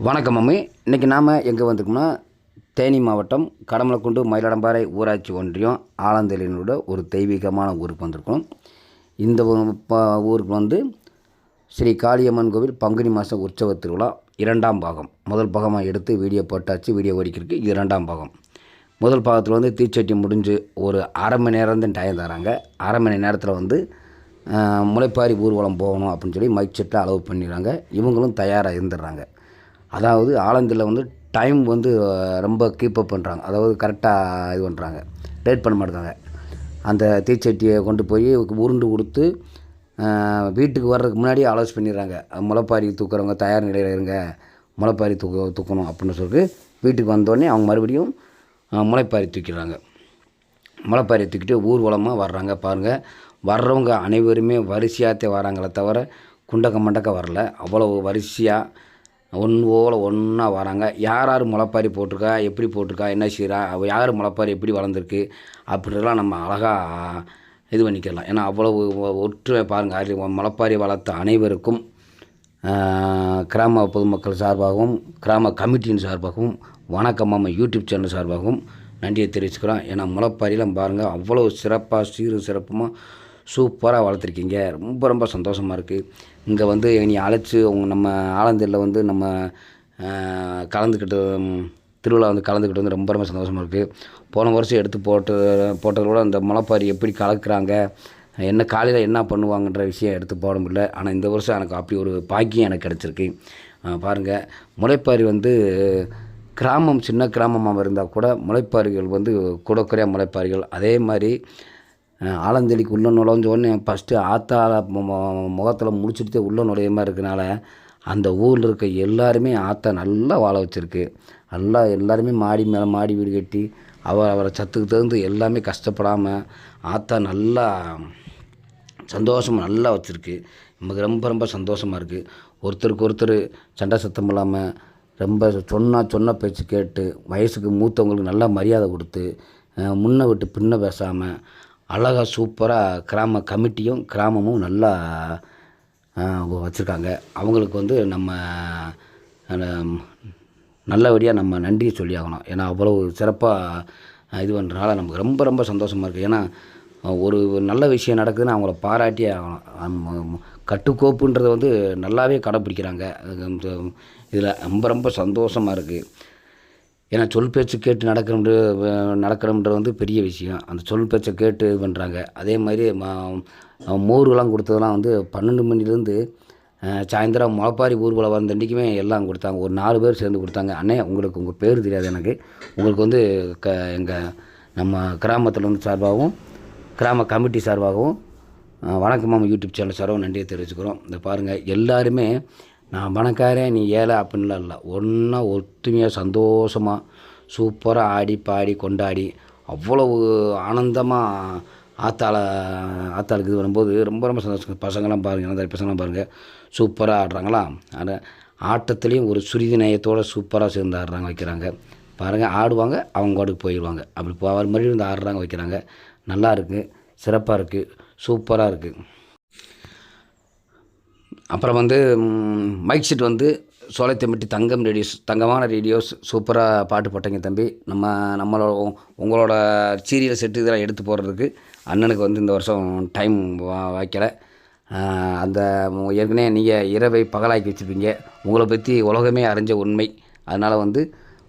வணக்கம் மம்மி. இன்றைக்கி நாம் எங்கே வந்திருக்கோம்னா, தேனி மாவட்டம் கடமலக்குண்டு மயிலாடம்பாறை ஊராட்சி ஒன்றியம் ஆலந்தலினோட ஒரு தெய்வீகமான ஊருக்கு வந்திருக்கோம். இந்த ஊருக்கு வந்து ஸ்ரீ காளியம்மன் கோவில் பங்குனி மாதம் உற்சவ திருவிழா 2ஆம் பாகம். முதல் பாகமாக எடுத்து வீடியோ போட்டாச்சு, வீடியோ ஓடிக்கிருக்கு. இது 2ஆம் பாகம். முதல் பாகத்தில் வந்து தீச்சட்டி முடிஞ்சு ஒரு அரை மணி நேரம் தான் டைம் தராங்க. அரை மணி நேரத்தில் வந்து முளைப்பாரி ஊர்வலம் போகணும் அப்படின்னு சொல்லி மைக் செட்டில் அலோவ் பண்ணிடுறாங்க. இவங்களும் தயாராக இருந்துடுறாங்க. அதாவது ஆலந்தியில் வந்து டைம் வந்து ரொம்ப கீப்பப் பண்ணுறாங்க. அதாவது கரெக்டாக இது பண்ணுறாங்க, லேட் பண்ண மாட்டாங்க. அந்த தீச்சட்டியை கொண்டு போய் உருண்டு கொடுத்து வீட்டுக்கு வர்றதுக்கு முன்னாடியே அலோஸ் பண்ணிடுறாங்க. முளைப்பாரி தூக்குறவங்க தயார் நிலையில் இருங்க, முளைப்பாரி தூக்கணும் அப்படின்னு சொல்லிட்டு வீட்டுக்கு வந்தோடனே அவங்க மறுபடியும் முளைப்பாரி தூக்கிடுறாங்க. முளைப்பாரி தூக்கிட்டு ஊர்வலமாக வர்றாங்க. பாருங்கள், வர்றவங்க அனைவருமே வரிசையாகத்தே வராங்களே தவிர குண்டக்க மண்டக்க வரல. அவ்வளோ வரிசையாக ஒன்று ஒன்றா வராங்க. யார் யார் முளைப்பாரி போட்டிருக்கா, எப்படி போட்டிருக்கா, என்ன செய்கிறா, யார் முளைப்பாரி எப்படி வளர்ந்துருக்கு அப்படிலாம் நம்ம அழகாக இது பண்ணிக்கலாம். ஏன்னா அவ்வளவு ஒற்றுமை பாருங்கள். முளைப்பாரி வளர்த்த அனைவருக்கும் கிராம பொதுமக்கள் சார்பாகவும் கிராம கமிட்டியின் சார்பாகவும் வணக்கம் யூடியூப் சேனல் சார்பாகவும் நன்றியை தெரிவிச்சுக்கிறோம். ஏன்னா முளைப்பாரிலாம் பாருங்கள், அவ்வளோ சிறப்பாக சீரும் சிறப்புமாக சூப்பராக வளர்த்துருக்கீங்க. ரொம்ப ரொம்ப சந்தோஷமாக இருக்குது. இங்கே வந்து நீ அழைச்சி நம்ம ஆலந்தூரில் வந்து நம்ம கலந்துக்கிட்டு திருவிழா வந்து கலந்துக்கிட்டு வந்து ரொம்ப ரொம்ப சந்தோஷமாக இருக்குது. போன வருஷம் எடுத்து போட்டதோட அந்த முளைப்பாரி எப்படி கலக்குறாங்க, என்ன காலையில் என்ன பண்ணுவாங்கன்ற விஷயம் எடுத்து போட முடியல. ஆனால் இந்த வருஷம் எனக்கு அப்படி ஒரு பாக்கியம் எனக்கு கிடச்சிருக்கு. பாருங்கள், முளைப்பாரி வந்து கிராமம் சின்ன கிராமமாக இருந்தால் கூட முளைப்பாரிகள் வந்து குறைய முளைப்பாரிகள். அதே மாதிரி ஆலந்தலிக்கு உள்ளே நுழைஞ்சோடனே ஃபஸ்ட்டு ஆத்தால முகத்தில் முடிச்சுட்டு உள்ளே நுழைய மாதிரி இருக்கனால அந்த ஊரில் இருக்க எல்லாருமே ஆத்தா நல்லா வாழ வச்சுருக்கு. நல்லா எல்லாருமே மாடி மேலே மாடி வீடு கட்டி அவரை சத்துக்கு தகுந்து எல்லாமே கஷ்டப்படாமல் ஆத்தா நல்லா சந்தோஷமாக நல்லா வச்சுருக்கு. நமக்கு ரொம்ப ரொம்ப சந்தோஷமாக இருக்குது. ஒருத்தருக்கு ஒருத்தர் சண்டை சத்தம் இல்லாமல் ரொம்ப சொன்ன பேச்சு கேட்டு வயசுக்கு மூத்தவங்களுக்கு நல்லா மரியாதை கொடுத்து முன்ன விட்டு பின்ன பேசாமல் அழகாக சூப்பராக கிராம கமிட்டியும் கிராமமும் நல்லா வச்சுருக்காங்க. அவங்களுக்கு வந்து நம்ம நல்லபடியாக நம்ம நன்றி சொல்லி ஆகணும். ஏன்னா அவ்வளோ சிறப்பாக இது பண்ணுறதுனால நமக்கு ரொம்ப ரொம்ப சந்தோஷமாக இருக்குது. ஏன்னா ஒரு நல்ல விஷயம் நடக்குதுன்னு அவங்கள பாராட்டியே ஆகணும். கட்டுக்கோப்புன்றதை வந்து நல்லாவே கடைப்பிடிக்கிறாங்க. இதில் ரொம்ப ரொம்ப சந்தோஷமாக இருக்குது. ஏன்னா சொல் பேச்சு கேட்டு நடக்கணுன்றது வந்து பெரிய விஷயம். அந்த சொல் பேச்சை கேட்டு இது பண்ணுறாங்க. அதே மாதிரி மோர்லாம் கொடுத்ததெல்லாம் வந்து 12 மணிலேருந்து சாயந்தரம் முளைப்பாரி ஊர்வலம் வந்தன்றைக்குமே எல்லாம் கொடுத்தாங்க. ஒரு 4 பேர் சேர்ந்து கொடுத்தாங்க. அண்ணே, உங்களுக்கு உங்கள் பேர் தெரியாது எனக்கு. உங்களுக்கு வந்து எங்கள் நம்ம கிராமத்தில் வந்து சார்பாகவும் கிராம கமிட்டி சார்பாகவும் வணக்கம் யூடியூப் சேனல் சார்பாகவும் நன்றியை தெரிவிச்சுக்கிறோம். இந்த பாருங்கள், எல்லாருமே நான் பணக்காரன் நீ ஏழை அப்படின்லாம் இல்லை, ஒன்றா ஒற்றுமையாக சந்தோஷமாக சூப்பராக ஆடி பாடி கொண்டாடி அவ்வளவு ஆனந்தமாக ஆத்தாளுக்கு இது வரும்போது ரொம்ப ரொம்ப சந்தோஷம். பசங்களாம் பாருங்கள், நிறைய பசங்களாம் பாருங்கள் சூப்பராக ஆடுறாங்களா. அந்த ஆட்டத்துலேயும் ஒரு சுருதி நேயத்தோடு சூப்பராக சேர்ந்து ஆடுறாங்க, வைக்கிறாங்க. பாருங்கள், ஆடுவாங்க, அவங்க வாட்டுக்கு போயிடுவாங்க. அப்படி மறுபடியும் வந்து ஆடுறாங்க, வைக்கிறாங்க. நல்லா இருக்குது, சிறப்பாக இருக்குது, சூப்பராக இருக்குது. அப்புறம் வந்து மைக் செட் வந்து சோலைத்தம்பட்டி தங்கமான ரேடியோஸ் சூப்பராக பாட்டு போட்டீங்க தம்பி. உங்களோட சீரியல் செட்டு இதெல்லாம் எடுத்து போடுறதுக்கு அண்ணனுக்கு வந்து இந்த வருஷம் டைம் வைக்கலை. அந்த ஏற்கனவே நீங்கள் இரவை பகலாக்கி வச்சுருப்பீங்க. உங்களை பற்றி உலகமே அறிஞ்ச உண்மை. அதனால் வந்து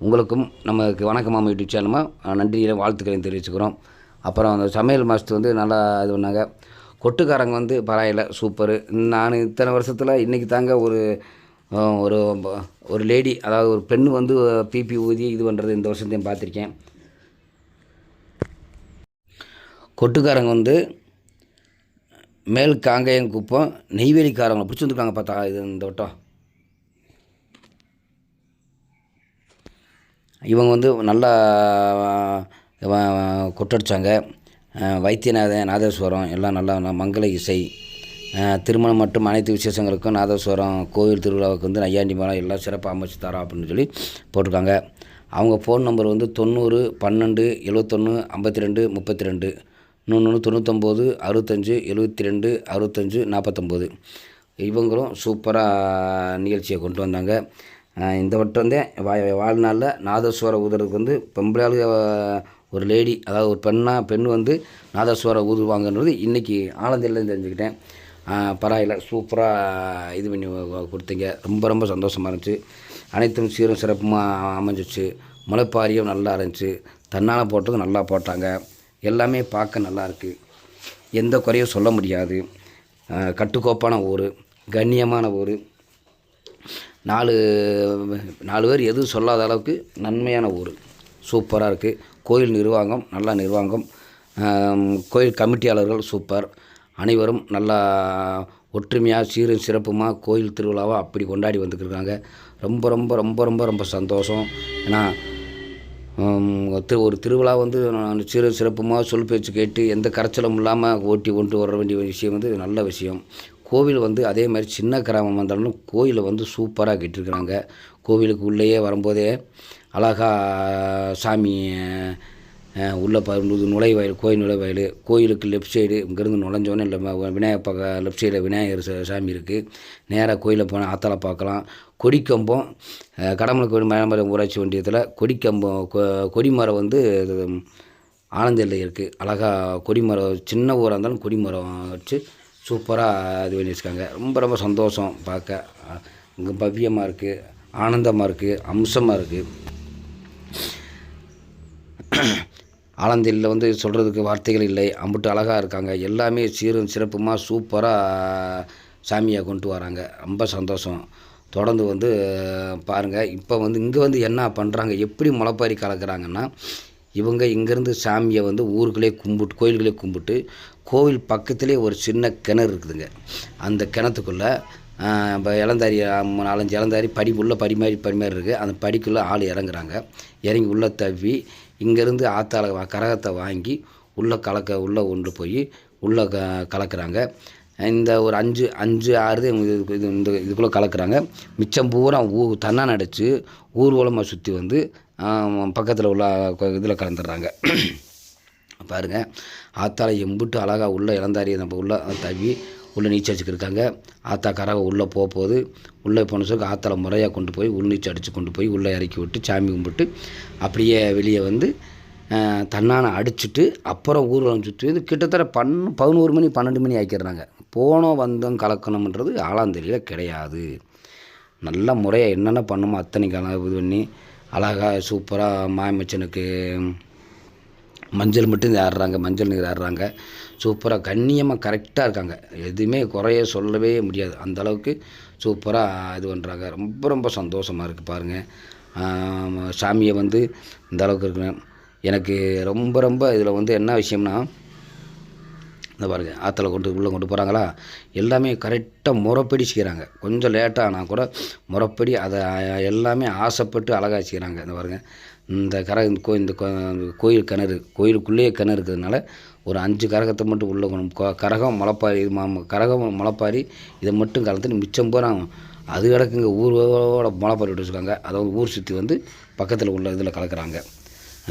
உங்களுக்கும் நமக்கு வணக்கம் யூடியூப் சேனலுமா நன்றியை வாழ்த்துக்களையும் தெரிவிச்சுக்கிறோம். அப்புறம் அந்த சமையல் மாஸ்டர் வந்து நல்லா இது பண்ணாங்க. கொட்டுக்காரங்க வந்து பரவாயில்ல, சூப்பரு. நான் இத்தனை வருஷத்தில் இன்றைக்கி தாங்க ஒரு ஒரு லேடி, அதாவது ஒரு பெண் வந்து பிபி ஊதி இது பண்ணுறது இந்த வருஷத்தையும் பார்த்துருக்கேன். கொட்டுக்காரங்க வந்து மேல் காங்கேயங்குப்பம் நெய்வேலிக்காரங்களை பிடிச்சி வந்துருக்காங்க. பார்த்தா இது இந்த வட்டம் இவங்க வந்து நல்லா கொட்டடிச்சாங்க. வைத்தியநாதன், நாதஸ்வரம் எல்லாம் நல்லா மங்கள இசை, திருமணம் மற்றும் அனைத்து விசேஷங்களுக்கும் நாதஸ்வரம், கோவில் திருவிழாவுக்கு வந்து நையாண்டி மேளம் எல்லாம் சிறப்பாக அமைச்சு தரோம் அப்படின்னு சொல்லி போட்டிருக்காங்க. அவங்க ஃபோன் நம்பர் வந்து 90 12 71 52 32, 99 65 72 65 49. இவங்களும் சூப்பராக நிகழ்ச்சியை கொண்டு வந்தாங்க. இந்த வட்டம் தான் வாழ்நாளில் நாதஸ்வரம் ஊதுறதுக்கு வந்து பொம்பளையாளு ஒரு லேடி, அதாவது ஒரு பெண் வந்து நாதஸ்வரம் ஊதுவாங்கன்றது இன்றைக்கி ஆனந்திலேருந்து தெரிஞ்சுக்கிட்டேன். பரவாயில்ல, சூப்பராக இது பண்ணி கொடுத்தீங்க. ரொம்ப ரொம்ப சந்தோஷமாக இருந்துச்சு. அனைத்தும் சீரும் சிறப்புமாக அமைஞ்சிச்சு. முளைப்பாரியும் நல்லா இருந்துச்சு. தன்னால் போட்டதும் நல்லா போட்டாங்க. எல்லாமே பார்க்க நல்லாயிருக்கு. எந்த குறையும் சொல்ல முடியாது. கட்டுக்கோப்பான ஊர், கண்ணியமான ஊர். நாலு பேர் எதுவும் சொல்லாத அளவுக்கு நன்மையான ஊர். சூப்பராக இருக்குது. கோயில் நிர்வாகம் நல்ல நிர்வாகம். கோயில் கமிட்டியாளர்கள் சூப்பர். அனைவரும் நல்லா ஒற்றுமையாக சீரும் சிறப்புமாக கோயில் திருவிழாவாக அப்படி கொண்டாடி வந்துருக்காங்க. ரொம்ப ரொம்ப ரொம்ப ரொம்ப ரொம்ப சந்தோஷம். ஏன்னா ஒரு திருவிழா வந்து சீரும் சிறப்புமாக சொல் பேச்சு கேட்டு எந்த கரைச்சலும் இல்லாமல் ஓட்டி கொண்டு வர வேண்டிய விஷயம் வந்து நல்ல விஷயம். கோவில் வந்து அதே மாதிரி சின்ன கிராமம் வந்தாலும் கோயிலை வந்து சூப்பராக கட்டியிருக்கிறாங்க. கோவிலுக்கு உள்ளேயே வரும்போதே அழகாக சாமி உள்ளே நுழைவாயில், கோயில் நுழைவாயில். கோயிலுக்கு லெஃப்ட் சைடு இங்கேருந்து நுழைஞ்சோன்னே இல்லை விநாயகர் பக்கம் லெஃப்ட் சைடில் விநாயகர் சாமி இருக்குது. நேராக கோயிலில் போனால் ஆத்தால பார்க்கலாம். கொடிக்கம்பம் கடமலைக்கோயில் மலைமரம் ஊராட்சி ஒன்றியத்தில் கொடிக்கம்பம் கொடிமரம் வந்து ஆனந்தியில் இருக்குது. அழகாக கொடிமரம், சின்ன ஊராக இருந்தாலும் கொடிமரம் வச்சு சூப்பராக இது பண்ணி வச்சுருக்காங்க. ரொம்ப ரொம்ப சந்தோஷம் பார்க்க. இங்கே பவ்யமாக இருக்குது, ஆனந்தமாக இருக்குது, அம்சமாக இருக்குது. ஆனந்தியில் வந்து சொல்கிறதுக்கு வார்த்தைகள் இல்லை. அம்பிட்டு அழகாக இருக்காங்க. எல்லாமே சீரும் சிறப்புமாக சூப்பராக சாமியை கொண்டு வராங்க. ரொம்ப சந்தோஷம். தொடர்ந்து வந்து பாருங்கள். இப்போ வந்து இங்கே வந்து என்ன பண்ணுறாங்க, எப்படி முளைப்பாரி கலக்கிறாங்கன்னா, இவங்க இங்கேருந்து சாமியை வந்து ஊருக்குள்ளே கும்பிட்டு கோயில்களே கும்பிட்டு கோவில் பக்கத்துலேயே ஒரு சின்ன கிணறு இருக்குதுங்க. அந்த கிணத்துக்குள்ளே இப்போ இளந்தாரி 4-5 இளந்தாரி உள்ள படி மாதிரி இருக்குது. அந்த படிக்குள்ளே ஆள் இறங்குறாங்க. இறங்கி உள்ளே தவ்வி இங்கேருந்து ஆத்தால கரகத்தை வாங்கி உள்ளே கொண்டு போய் உள்ளே கலக்கிறாங்க. இந்த ஒரு 5-6 இதுக்குள்ளே கலக்கிறாங்க. மிச்சம் பூரா தன்னான் அடித்து ஊர்வலமாக சுற்றி வந்து பக்கத்தில் உள்ள இதில் கலந்துடுறாங்க. பாருங்கள், ஆத்தால எம்பிட்டு அழகாக உள்ள இளந்தாரியை நம்ம உள்ளே தவி உள்ளே நீச்சல் அடிச்சுக்கிருக்காங்க. ஆத்தா கரகம் உள்ளே போகுது. உள்ளே போன சொல்லுக்கு ஆத்தால முறையாக கொண்டு போய் நீச்சல் அடித்து கொண்டு போய் உள்ளே இறக்கி விட்டு சாமி கும்பிட்டு அப்படியே வெளியே வந்து தன்னான அடிச்சுட்டு அப்புறம் ஊர்வலம் சுற்றி வந்து கிட்டத்தட்ட 11 மணி 12 மணி ஆக்கிடுறாங்க. போனோம் வந்தோம் கலக்கணுன்றது ஆளாந்தெரியில் கிடையாது. நல்ல முறையாக என்னென்ன பண்ணுமோ அத்தனைக்கு இது பண்ணி அழகாக சூப்பராக மாமச்சனுக்கு மஞ்சள் மட்டும் ஆடுறாங்க, மஞ்சள் நீர் ஆடுறாங்க. சூப்பராக கண்ணியமாக கரெக்டாக இருக்காங்க. எதுவுமே குறைய சொல்லவே முடியாது. அந்தளவுக்கு சூப்பராக இது பண்ணுறாங்க. ரொம்ப ரொம்ப சந்தோஷமாக இருக்குது. பாருங்கள், சாமியை வந்து இந்த அளவுக்கு இருக்குங்க. எனக்கு ரொம்ப ரொம்ப இதில் வந்து என்ன விஷயம்னா, இந்த பாருங்கள், ஆற்றுல உள்ளே கொண்டு போகிறாங்களா, எல்லாமே கரெக்டாக முறைப்படி செய்கிறாங்க. கொஞ்சம் லேட்டாக ஆனால் கூட முறைப்படி அதை எல்லாமே ஆசைப்பட்டு அழகாக செய்கிறாங்க. இந்த பாருங்கள், இந்த கோயில் கிணறு, கோயிலுக்குள்ளேயே கிணறு இருக்கிறதுனால ஒரு 5 கரகத்தை மட்டும் உள்ளே கரகம் முளைப்பாரி கரகம் முளைப்பாரி இதை மட்டும் கலந்துட்டு மிச்சம் போகிற அது கிடக்குங்க. ஊரோட முளைப்பாரி விட்டு வச்சுருக்காங்க. அதாவது ஊர் சுற்றி வந்து பக்கத்தில் உள்ள இதில் கலக்கிறாங்க.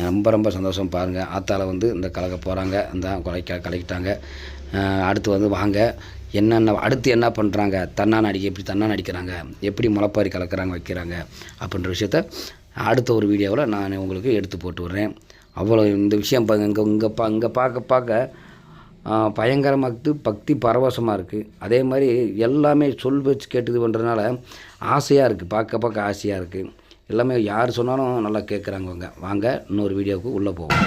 ரொம்ப ரொம்ப சந்தோஷம். பாருங்கள், ஆத்தால வந்து இந்த கலக்க போகிறாங்க. இந்த கலக்கிட்டாங்க. அடுத்து வந்து வாங்க அடுத்து என்ன பண்ணுறாங்க, எப்படி தன்னான் அடிக்கிறாங்க, எப்படி முளைப்பாரி கலக்கிறாங்க வைக்கிறாங்க அப்படின்ற விஷயத்த அடுத்த ஒரு வீடியோவில் நான் உங்களுக்கு எடுத்து போட்டு விட்றேன். அவ்வளோ இந்த விஷயம் இங்கே பார்க்க பயங்கரமாக பக்தி பரவசமாக இருக்குது. அதே மாதிரி எல்லாமே சொல் வச்சு கேட்டு இது பண்ணுறதுனால ஆசையாக இருக்குது. பார்க்க ஆசையாக இருக்குது. எல்லாமே யார் சொன்னாலும் நல்லா கேட்குறாங்க. வாங்க இன்னொரு வீடியோவுக்கு உள்ளே போவோம்.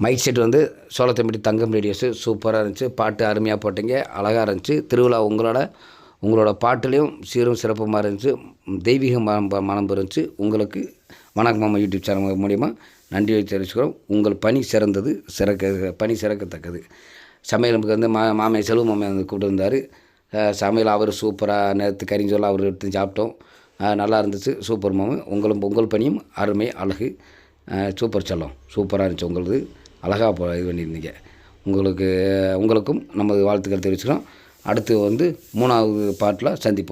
மைக் செட் வந்து சோளத்தம்பட்டி தங்கம் ரேடியோஸு சூப்பராக இருந்துச்சு. பாட்டு அருமையாக போட்டிங்க, அழகாக இருந்துச்சு. திருவிழா உங்களோட பாட்டுலேயும் சீரும் சிறப்புமாக இருந்துச்சு. தெய்வீக மனம் இருந்துச்சு. உங்களுக்கு வணக்கம் மாமா யூடியூப் சேனல் மூலிமா நன்றியை தெரிவிச்சுக்கிறோம். உங்கள் பணி சிறக்கத்தக்கது. சமையலுக்கு வந்து மாமே செல்வ மாமே வந்து கூப்பிட்டுருந்தார். சமையல் அவர் சூப்பராக நேற்று கறிஞ்சொல்ல அவர் எடுத்து சாப்பிட்டோம். நல்லா இருந்துச்சு. சூப்பர் மாமா. உங்கள் பணியும் அருமை, அழகு, சூப்பர் செல்லம். சூப்பராக இருந்துச்சு. உங்களுக்கு அழகாக இது பண்ணியிருந்தீங்க. உங்களுக்கும் நமது வாழ்த்துக்கள் தெரிவிச்சுக்கிறோம். அடுத்து வந்து 3வது பாட்டில் சந்திப்போம்.